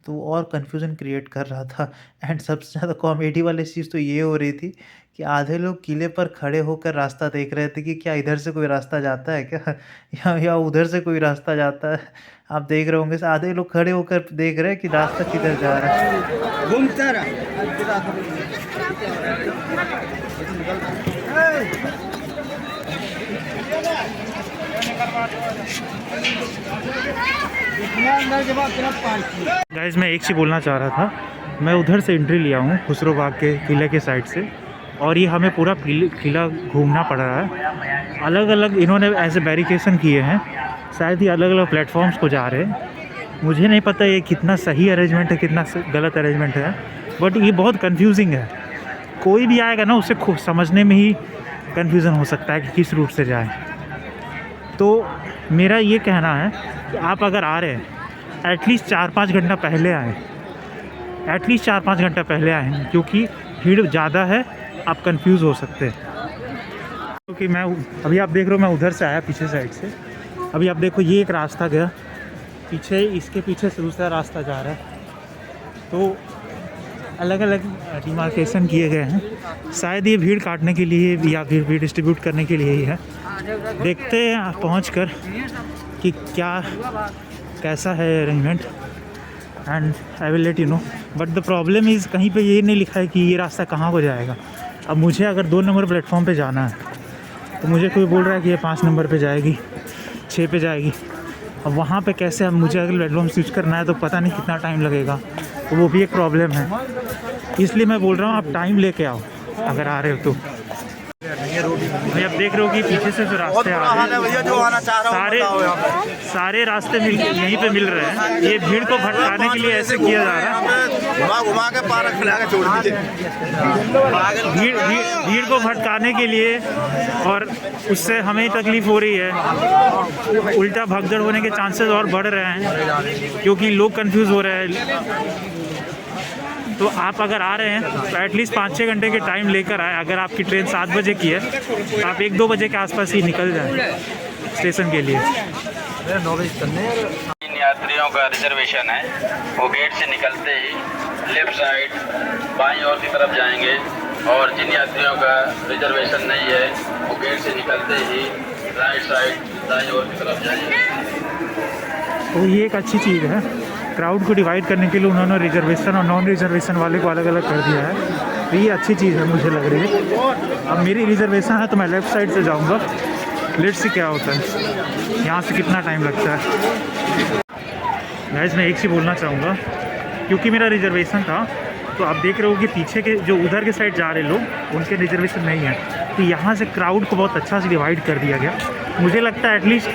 तो वो और कन्फ्यूज़न क्रिएट कर रहा था। एंड सबसे ज़्यादा कॉमेडी वाली चीज़ तो ये हो रही थी कि आधे लोग किले पर खड़े होकर रास्ता देख रहे थे कि क्या इधर से कोई रास्ता जाता है क्या, या उधर से कोई रास्ता जाता है। आप देख रहे होंगे आधे लोग खड़े होकर देख रहे हैं कि रास्ता किधर जा रहा है। घूमता गाइस, मैं एक चीज़ बोलना चाह रहा था। मैं उधर से एंट्री लिया हूँ खुसरो बाग के किले के साइड से, और ये हमें पूरा किला घूमना पड़ रहा है। अलग अलग इन्होंने ऐसे बैरिकेशन किए हैं, शायद ही अलग अलग प्लेटफॉर्म्स को जा रहे हैं। मुझे नहीं पता ये कितना सही अरेंजमेंट है, कितना गलत अरेंजमेंट है, बट ये बहुत कंफ्यूजिंग है। कोई भी आएगा ना, उसे खुद समझने में ही कंफ्यूजन हो सकता है कि किस रूट से जाए। तो मेरा ये कहना है कि आप अगर आ रहे हैं एटलीस्ट 4-5 घंटा पहले आएँ, एटलीस्ट 4-5 घंटा पहले आएँ, क्योंकि भीड़ ज़्यादा है, आप कंफ्यूज हो सकते हैं। क्योंकि मैं अभी आप देख रहे हो, मैं उधर से आया पीछे साइड से। अभी आप देखो, ये एक रास्ता गया पीछे, इसके पीछे से दूसरा रास्ता जा रहा है। तो अलग अलग डिमार्केशन किए गए हैं, शायद ये भीड़ काटने के लिए या फिर भीड़ डिस्ट्रीब्यूट करने के लिए ही है। देखते हैं पहुँच कर कि कैसा है arrangement, and I will let you know. But the problem is, कहीं पे ये नहीं लिखा है कि ये रास्ता कहाँ को जाएगा। अब मुझे अगर 2 नंबर प्लेटफॉर्म पे जाना है, तो मुझे कोई बोल रहा है कि ये 5 नंबर पे जाएगी, 6 पे जाएगी। अब वहाँ पे कैसे, अब मुझे अगर प्लेटफॉर्म स्विच करना है तो पता नहीं कितना टाइम लगेगा, तो वो भी एक प्रॉब्लम है। इसलिए मैं बोल रहा हूँ आप टाइम लेके आओ अगर आ रहे हो तो। भाई आप देख रहे हो कि पीछे से जो रास्ते आ रहे हैं, सारे रास्ते यहीं पे मिल रहे हैं। ये भीड़ को भटकाने के लिए ऐसे किया जा रहा है, घुमा के पार्क खिला के छोड़ दीजिए। भीड़ को भटकाने के लिए, और उससे हमें तकलीफ हो रही है। उल्टा भगदड़ होने के चांसेस और बढ़ रहे हैं, क्योंकि लोग कंफ्यूज हो रहे हैं। तो आप अगर आ रहे हैं तो एटलीस्ट 5-6 घंटे के टाइम लेकर आए। अगर आपकी ट्रेन 7 बजे की है तो आप 1-2 बजे के आसपास ही निकल जाएं स्टेशन के लिए। 3 यात्रियों का रिजर्वेशन है, वो गेट से निकलते ही लेफ्ट साइड बाईं ओर की तरफ जाएंगे, और जिन यात्रियों का रिजर्वेशन नहीं है वो गेट से निकलते ही राइट साइड दाईं ओर की तरफ जाएंगे। तो ये एक अच्छी चीज़ है। क्राउड को डिवाइड करने के लिए उन्होंने रिजर्वेशन और नॉन रिजर्वेशन वाले को अलग अलग कर दिया है। तो ये अच्छी चीज़ है मुझे लग रही है। अब मेरी रिजर्वेशन है तो मैं लेफ़्ट साइड से जाऊँगा। लेट्स सी क्या होता है, यहाँ से कितना टाइम लगता है। गाइस मैं एक चीज़ बोलना चाहूँगा, क्योंकि मेरा रिजर्वेशन था तो आप देख रहे हो कि पीछे के जो उधर के साइड जा रहे लोग उनके रिजर्वेशन नहीं है। तो यहाँ से क्राउड को बहुत अच्छा से डिवाइड कर दिया गया। मुझे लगता है एटलीस्ट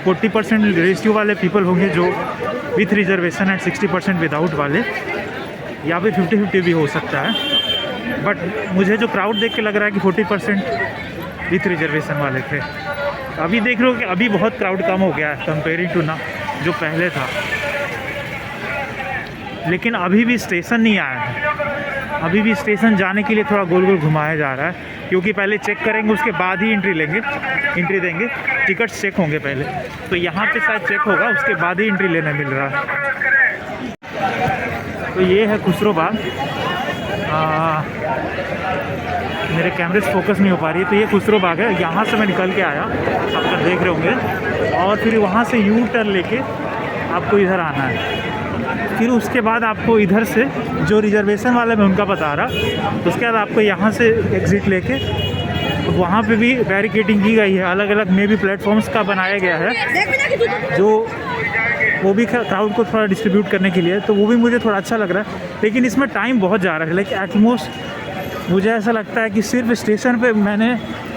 40% रेशियो वाले पीपल होंगे जो विथ रिजर्वेशन एंड 60% विदाउट वाले, या फिर 50-50 भी हो सकता है। बट मुझे जो क्राउड देख के लग रहा है कि 40% विथ रिजर्वेशन वाले थे। अभी देख रहे हो कि अभी बहुत क्राउड कम हो गया है कंपेयरिंग टू ना जो पहले था। लेकिन अभी भी स्टेशन नहीं आया है। अभी भी स्टेशन जाने के लिए थोड़ा गोल गोल घुमाया जा रहा है, क्योंकि पहले चेक करेंगे उसके बाद ही एंट्री देंगे। टिकट्स चेक होंगे पहले, तो यहाँ पे शायद चेक होगा उसके बाद ही एंट्री लेने मिल रहा है। तो ये है खुसरो बाग। मेरे कैमरे से फोकस नहीं हो पा रही है। तो ये खुसरो बाग है, यहाँ से मैं निकल के आया, आप तक देख रहे होंगे। और फिर वहाँ से यू टर्न लेके आपको इधर आना है। फिर उसके बाद आपको इधर से जो रिजर्वेशन वाले मैं उनका बता रहा, उसके बाद आपको यहाँ से एग्ज़िट लेके, तो वहाँ पे भी बैरिकेडिंग की गई है। अलग अलग मे भी प्लेटफॉर्म्स का बनाया गया है, जो वो भी क्राउड को थोड़ा डिस्ट्रीब्यूट करने के लिए। तो वो भी मुझे थोड़ा अच्छा लग रहा है। लेकिन इसमें टाइम बहुत जा रहा है। लाइक एटमोस्ट मुझे ऐसा लगता है कि सिर्फ स्टेशन पे मैंने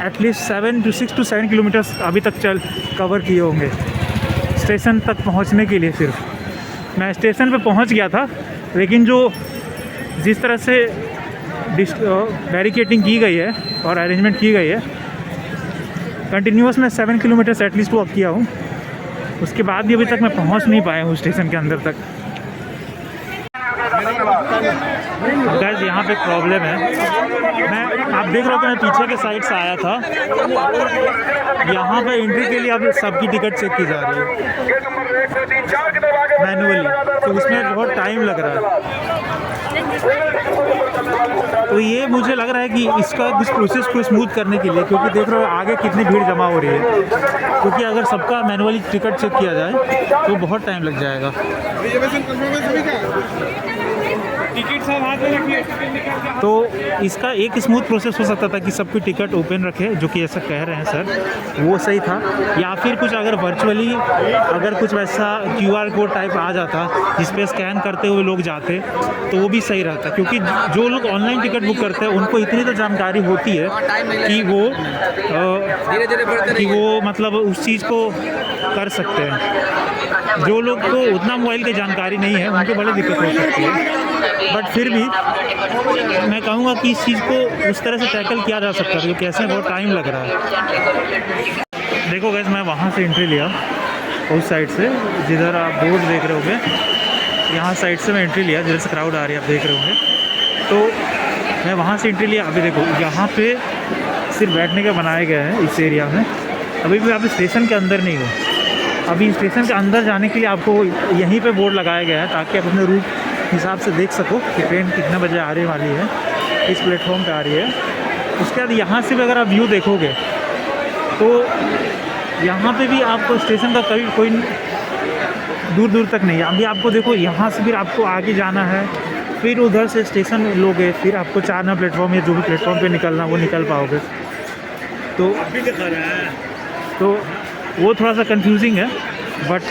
एटलीस्ट 6 to 7 किलोमीटर्स अभी तक कवर किए होंगे स्टेशन तक पहुंचने के लिए। सिर्फ मैं स्टेशन पे पहुंच गया था, लेकिन जिस तरह से बैरिकेडिंग की गई है और अरेंजमेंट की गई है, कंटिन्यूस मैं 7 किलोमीटर्स एटलीस्ट वॉक किया हूँ। उसके बाद भी अभी तक मैं पहुंच नहीं पाया हूँ स्टेशन के अंदर तक। गाइस यहाँ पे प्रॉब्लम है, आप देख रहे हो कि मैं पीछे के साइड से आया था। यहाँ पे एंट्री के लिए अब सबकी टिकट चेक की जा रही है मैनुअली, तो उसमें बहुत टाइम लग रहा है। तो ये मुझे लग रहा है कि इसका इस प्रोसेस को स्मूथ करने के लिए, क्योंकि देख रहे हो आगे कितनी भीड़ जमा हो रही है, क्योंकि अगर सबका मैनुअली टिकट चेक किया जाए तो बहुत टाइम लग जाएगा। तो इसका एक स्मूथ प्रोसेस हो सकता था कि सबकी टिकट ओपन रखे, जो कि ऐसा कह रहे हैं सर, वो सही था। या फिर कुछ अगर वर्चुअली अगर कुछ वैसा QR कोड टाइप आ जाता जिस पे स्कैन करते हुए लोग जाते, तो वो भी सही रहता। क्योंकि जो लोग ऑनलाइन टिकट बुक करते हैं उनको इतनी तो जानकारी होती है कि वो मतलब उस चीज़ को कर सकते हैं। जो लोग को उतना मोबाइल की जानकारी नहीं है उनको बड़ी दिक्कत हो सकती है। बट फिर भी मैं कहूँगा कि इस चीज़ को उस तरह से टैकल किया जा सकता है, क्योंकि ऐसे बहुत टाइम लग रहा है। देखो गैस, मैं वहाँ से एंट्री लिया उस साइड से, जिधर आप बोर्ड देख रहे होंगे, यहाँ साइड से मैं एंट्री लिया, जिधर से क्राउड आ रही है आप देख रहे होंगे। तो मैं वहाँ से एंट्री लिया। अभी देखो यहाँ पे सिर्फ बैठने का बनाया गया है इस एरिया में। अभी भी आप स्टेशन के अंदर नहीं हो। अभी स्टेशन के अंदर जाने के लिए आपको यहीं पे बोर्ड लगाया गया है, ताकि आप अपने रूट हिसाब से देख सको कि ट्रेन कितने बजे आने वाली है, इस प्लेटफॉर्म पे आ रही है। उसके बाद यहाँ से भी अगर आप व्यू देखोगे तो यहाँ पे भी आपको स्टेशन का कोई दूर दूर तक नहीं है। अभी आपको देखो यहाँ से फिर आपको आगे जाना है, फिर उधर से स्टेशन लोगे, फिर आपको 4 नंबर प्लेटफॉर्म या जो भी प्लेटफॉर्म पे निकलना वो निकल पाओगे। तो वो थोड़ा सा कंफ्यूजिंग है। बट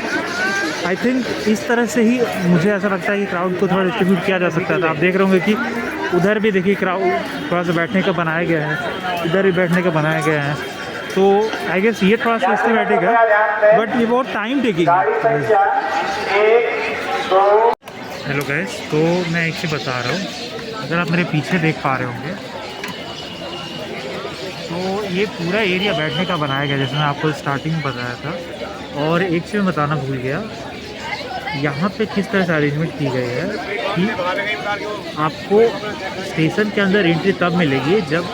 आई थिंक इस तरह से ही मुझे ऐसा लगता है कि क्राउड को थोड़ा डिस्ट्रीब्यूट किया जा सकता था। आप देख रहे होंगे कि उधर भी देखिए क्राउड थोड़ा सा बैठने का बनाया गया है, इधर भी बैठने का बनाया गया है। तो आई गेस ये थोड़ा सा सिस्टमैटिक है, बट ये बहुत टाइम टेकिंग है। हेलो गाइस, तो मैं एक चीज़ बता रहा हूँ, अगर आप मेरे पीछे देख पा रहे होंगे तो ये पूरा एरिया बैठने का बनाया गया, जैसे मैं आपको स्टार्टिंग में बताया था। और एक चीज़ मैं बताना भूल गया, यहाँ पे किस तरह से अरेंजमेंट की गई है कि आपको स्टेशन के अंदर एंट्री तब मिलेगी जब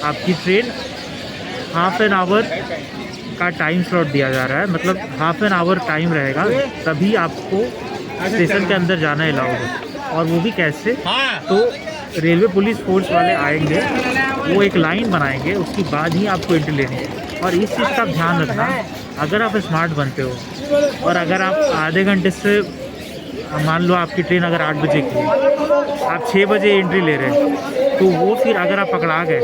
आपकी ट्रेन हाफ एन आवर का टाइम स्लॉट दिया जा रहा है, मतलब हाफ एन आवर टाइम रहेगा, तभी आपको स्टेशन के अंदर जाना अलाउड है। और वो भी कैसे, तो रेलवे पुलिस फोर्स वाले आएंगे, वो एक लाइन बनाएंगे, उसके बाद ही आपको एंट्री लेनी है। और इस चीज़ का ध्यान रखना, अगर आप स्मार्ट बनते हो और अगर आप आधे घंटे से, मान लो आपकी ट्रेन अगर 8 बजे की है, आप 6 बजे एंट्री ले रहे हैं, तो वो फिर अगर आप पकड़ा गए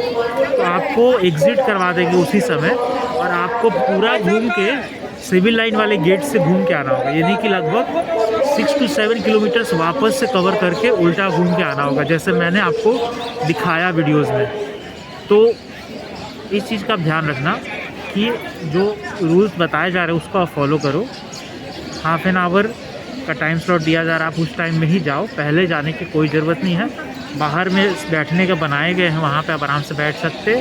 तो आपको एग्ज़िट करवा देंगे उसी समय और आपको पूरा घूम के सिविल लाइन वाले गेट से घूम के आना होगा। यानी कि लगभग 6 to 7 किलोमीटर्स वापस से कवर करके उल्टा घूम के आना होगा, जैसे मैंने आपको दिखाया वीडियोज़ में। तो इस चीज़ का ध्यान रखना कि जो रूल्स बताए जा रहे हैं उसको आप फॉलो करो। हाफ एन आवर का टाइम स्लॉट दिया जा रहा है, आप उस टाइम में ही जाओ, पहले जाने की कोई ज़रूरत नहीं है। बाहर में बैठने के बनाए गए हैं, वहाँ पे आप आराम से बैठ सकते,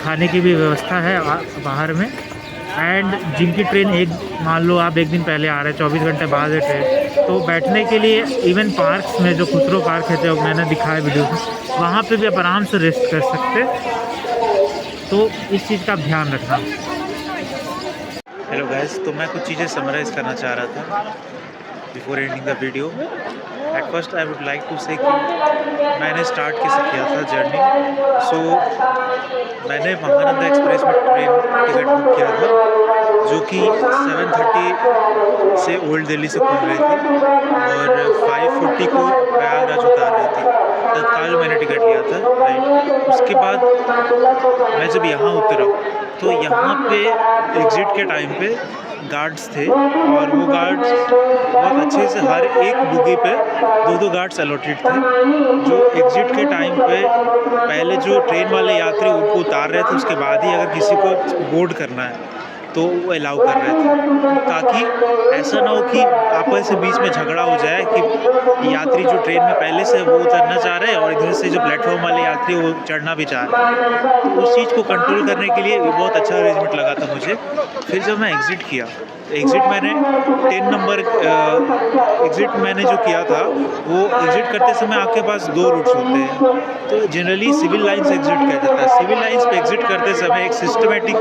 खाने की भी व्यवस्था है बाहर में। एंड जिनकी ट्रेन मान लो आप एक दिन पहले आ रहे हैं, 24 घंटे बाद है ट्रेन, तो बैठने के लिए इवन पार्क्स में, जो खुसरो पार्क है जो मैंने दिखाया वीडियो में, वहाँ पे भी आप आराम से रेस्ट कर सकते। तो इस चीज़ का ध्यान रखना। हेलो गाइस, तो मैं कुछ चीज़ें समराइज़ करना चाह रहा था before ending the video. At first I would like to say कि मैंने स्टार्ट कैसे किया था जर्नी। मैंने महानंदा एक्सप्रेस में ट्रेन टिकट बुक किया था, जो कि 7:30 से ओल्ड दिल्ली से खुल रही थी और 5:40 को प्रयागराज उतार रही थी। तत्काल मैंने टिकट लिया था, राइट। उसके बाद मैं जब यहाँ उतरा तो यहाँ पे एग्ज़िट के टाइम पे गार्ड्स थे और वो गार्ड्स बहुत अच्छे से हर एक बोगी पे 2-2 गार्ड्स अलॉटेड थे, जो एग्ज़िट के टाइम पे पहले जो ट्रेन वाले यात्री उनको उतार रहे थे, उसके बाद ही अगर किसी को बोर्ड करना है तो वो अलाउ कर रहे थे, ताकि ऐसा ना हो कि आपस में बीच में झगड़ा हो जाए कि यात्री जो ट्रेन में पहले से वो उतरना चाह रहे हैं और इधर से जो प्लेटफॉर्म वाले यात्री वो चढ़ना भी चाह रहे हैं। तो उस चीज़ को कंट्रोल करने के लिए बहुत अच्छा अरेंजमेंट लगा था मुझे। फिर जब मैं एग्ज़िट किया, एग्ज़िट मैंने 10 नंबर एग्ज़िट मैंने जो किया था, वो एग्ज़िट करते समय आपके पास 2 रूट्स होते हैं। तो जनरली सिविल लाइन्स एग्ज़िट किया जाता है। सिविल लाइन्स पे एग्ज़िट करते समय एक सिस्टमेटिक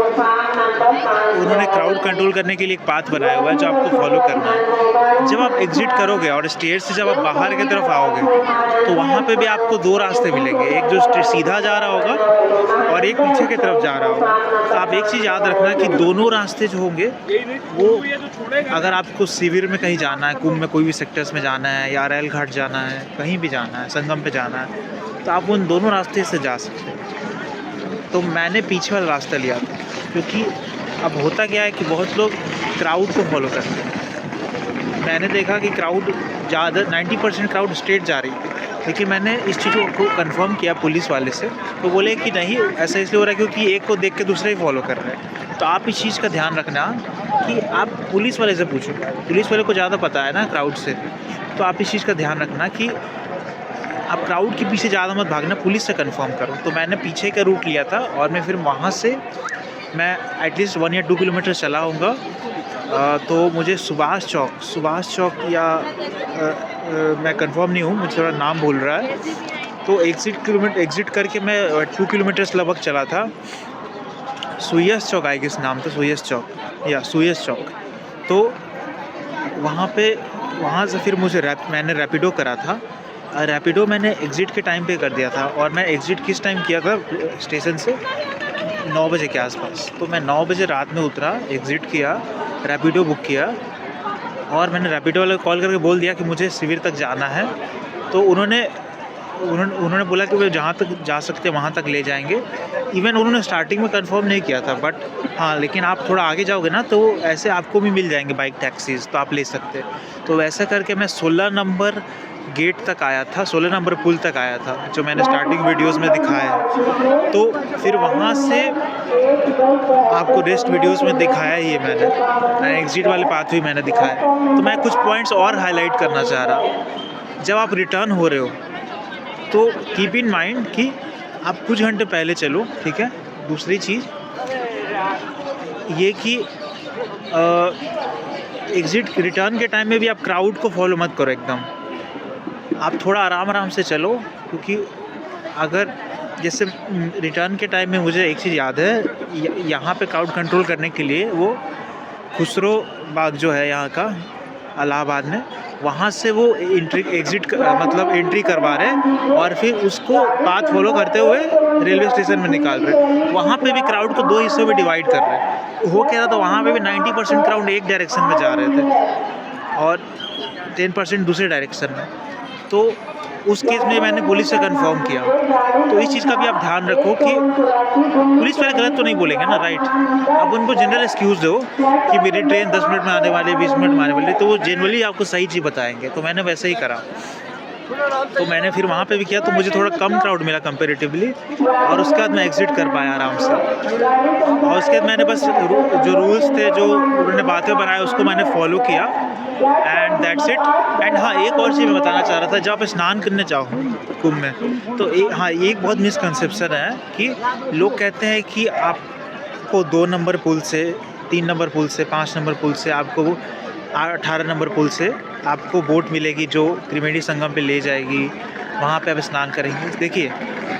उन्होंने क्राउड कंट्रोल करने के लिए एक पाथ बनाया हुआ है जो आपको फॉलो करना है। जब आप एग्ज़िट करोगे और स्टेज से जब आप बाहर की तरफ आओगे तो वहाँ पे भी आपको 2 रास्ते मिलेंगे, एक जो सीधा जा रहा होगा और एक पीछे की तरफ जा रहा होगा। तो आप एक चीज़ याद रखना कि दोनों रास्ते जो होंगे वो, अगर आपको शिविर में कहीं जाना है, कुंभ में कोई भी सेक्टर्स में जाना है या रेल घाट जाना है, कहीं भी जाना है, संगम पे जाना है, तो आप उन दोनों रास्ते से जा सकते हैं। तो मैंने पीछे वाला रास्ता लिया था, क्योंकि अब होता क्या है कि बहुत लोग क्राउड को फॉलो करते हैं। मैंने देखा कि क्राउड ज़्यादा 90% क्राउड स्ट्रेट जा रही थी, लेकिन मैंने इस चीज़ को कंफर्म किया पुलिस वाले से, तो बोले कि नहीं, ऐसा इसलिए हो रहा है क्योंकि एक को देख के दूसरे ही फॉलो कर रहे हैं। तो आप इस चीज़ का ध्यान रखना कि आप पुलिस वाले से पूछो, पुलिस वाले को ज़्यादा पता है ना क्राउड से। तो आप इस चीज़ का ध्यान रखना कि आप क्राउड के पीछे ज़्यादा मत भागना, पुलिस से कंफर्म करो। तो मैंने पीछे का रूट लिया था और मैं फिर वहाँ से मैं एटलीस्ट 1 या 2 किलोमीटर चला होऊंगा। तो मुझे सुभाष चौक या मैं कंफर्म नहीं हूँ, मुझे थोड़ा नाम भूल रहा है। तो एग्ज़िट करके मैं 2 किलोमीटर्स लगभग चला था। सुयस चौक आई गेस नाम था, सुयस चौक। तो वहाँ से फिर मुझे मैंने रैपिडो करा था। रैपिडो मैंने एग्ज़िट के टाइम पे कर दिया था और मैं एग्ज़िट किस टाइम किया था स्टेशन से, 9 बजे के आसपास। तो मैं 9 बजे रात में उतरा, एग्ज़िट किया, रैपिडो बुक किया और मैंने रैपिडो वाले को कॉल करके बोल दिया कि मुझे शिविर तक जाना है। तो उन्होंने बोला कि वे जहाँ तक जा सकते हैं वहाँ तक ले जाएंगे। इवन उन्होंने स्टार्टिंग में कंफर्म नहीं किया था, बट हाँ, लेकिन आप थोड़ा आगे जाओगे ना तो ऐसे आपको भी मिल जाएंगे बाइक टैक्सीज़, तो आप ले सकते हैं। तो वैसा करके मैं 16 नंबर गेट तक आया था, 16 नंबर पुल तक आया था, जो मैंने स्टार्टिंग वीडियोस में दिखाया है। तो फिर वहाँ से आपको रेस्ट वीडियोस में दिखाया ही है मैंने एग्ज़िट वाले पाथ भी मैंने दिखाया। तो मैं कुछ पॉइंट्स और हाईलाइट करना चाह रहा। जब आप रिटर्न हो रहे हो तो कीप इन माइंड कि आप कुछ घंटे पहले चलो, ठीक है। दूसरी चीज़ ये कि एग्ज़िट रिटर्न के टाइम में भी आप क्राउड को फॉलो मत करो एकदम। आप थोड़ा आराम से चलो, क्योंकि अगर जैसे रिटर्न के टाइम में मुझे एक चीज़ याद है, यहाँ पे क्राउड कंट्रोल करने के लिए वो खुसरो बाग जो है यहाँ का इलाहाबाद में, वहाँ से वो एंट्री करवा रहे हैं और फिर उसको पाथ फॉलो करते हुए रेलवे स्टेशन में निकाल रहे हैं। वहाँ पे भी क्राउड को 2 हिस्सों में डिवाइड कर रहे हैं। हो क्या था, तो वहाँ पे भी 90% क्राउड एक डायरेक्शन में जा रहे थे और 10% दूसरे डायरेक्शन में। तो उस केस में मैंने पुलिस से कंफर्म किया। तो इस चीज़ का भी आप ध्यान रखो कि पुलिस वाले गलत तो नहीं बोलेंगे ना, राइट। आप उनको जनरल एक्सक्यूज़ दो कि मेरी ट्रेन 10 मिनट में आने वाली है, 20 मिनट में आने वाली है, तो वो जनरली आपको सही चीज़ बताएंगे। तो मैंने वैसे ही करा। तो मैंने फिर वहाँ पे भी किया, तो मुझे थोड़ा कम क्राउड मिला कंपेरेटिवली, और उसके बाद मैं एग्ज़िट कर पाया आराम से। और उसके बाद मैंने बस जो रूल्स थे, जो उन्होंने बातें बनाए, उसको मैंने फॉलो किया एंड दैट्स इट। एंड हाँ, एक और चीज़ मैं बताना चाह रहा था, जब आप स्नान करने जाओ कुंभ में, तो एक बहुत मिसकंसेप्शन है कि लोग कहते हैं कि आपको 2 नंबर पुल से, 3 नंबर पुल से, 5 नंबर पुल से, आपको 18 नंबर पुल से आपको बोट मिलेगी जो त्रिवेणी संगम पे ले जाएगी, वहाँ पे आप स्नान करेंगे। देखिए,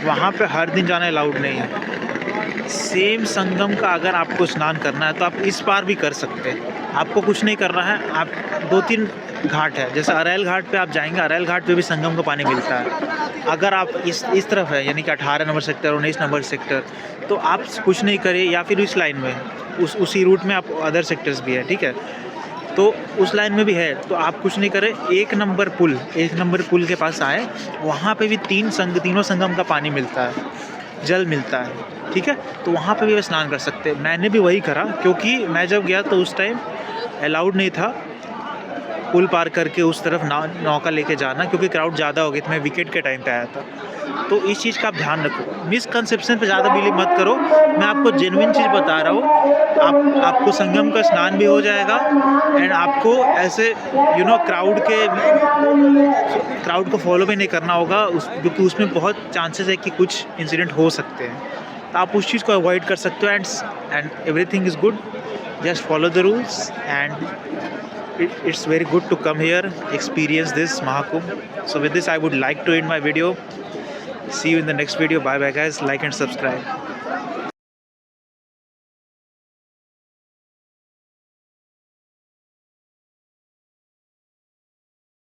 वहाँ पे हर दिन जाना अलाउड नहीं है। सेम संगम का अगर आपको स्नान करना है तो आप इस पार भी कर सकते हैं। आपको कुछ नहीं करना है। आप 2-3 घाट है, जैसे अरैल घाट पे आप जाएंगे, अरैल घाट पे भी संगम का पानी मिलता है। अगर आप इस तरफ है, यानी कि 18 नंबर सेक्टर, 19 नंबर सेक्टर, तो आप कुछ नहीं करिए, या फिर इस लाइन में, उसी रूट में आप अदर सेक्टर्स भी है, ठीक है, तो उस लाइन में भी है, तो आप कुछ नहीं करें। 1 नंबर पुल के पास आए, वहाँ पे भी तीनों संगम का पानी मिलता है, जल मिलता है, ठीक है। तो वहाँ पे भी स्नान कर सकते हैं। मैंने भी वही करा, क्योंकि मैं जब गया तो उस टाइम अलाउड नहीं था पुल पार करके उस तरफ नौका लेके जाना, क्योंकि क्राउड ज़्यादा हो गई थी। मैं विकेट के टाइम पे आया था। तो इस चीज़ का आप ध्यान रखो, मिसकंसेप्शन पे ज़्यादा बिलीव मत करो। मैं आपको जेन्युइन चीज़ बता रहा हूँ। आपको संगम का स्नान भी हो जाएगा एंड आपको ऐसे क्राउड को फॉलो भी नहीं करना होगा, क्योंकि उसमें बहुत चांसेस है कि कुछ इंसिडेंट हो सकते हैं। तो आप उस चीज़ को अवॉइड कर सकते हो and everything is good. Just follow the rules and it's very good to come here, experience this Mahakumbh. So with this I would like to end my video. See you in the next video. Bye bye guys, like and subscribe.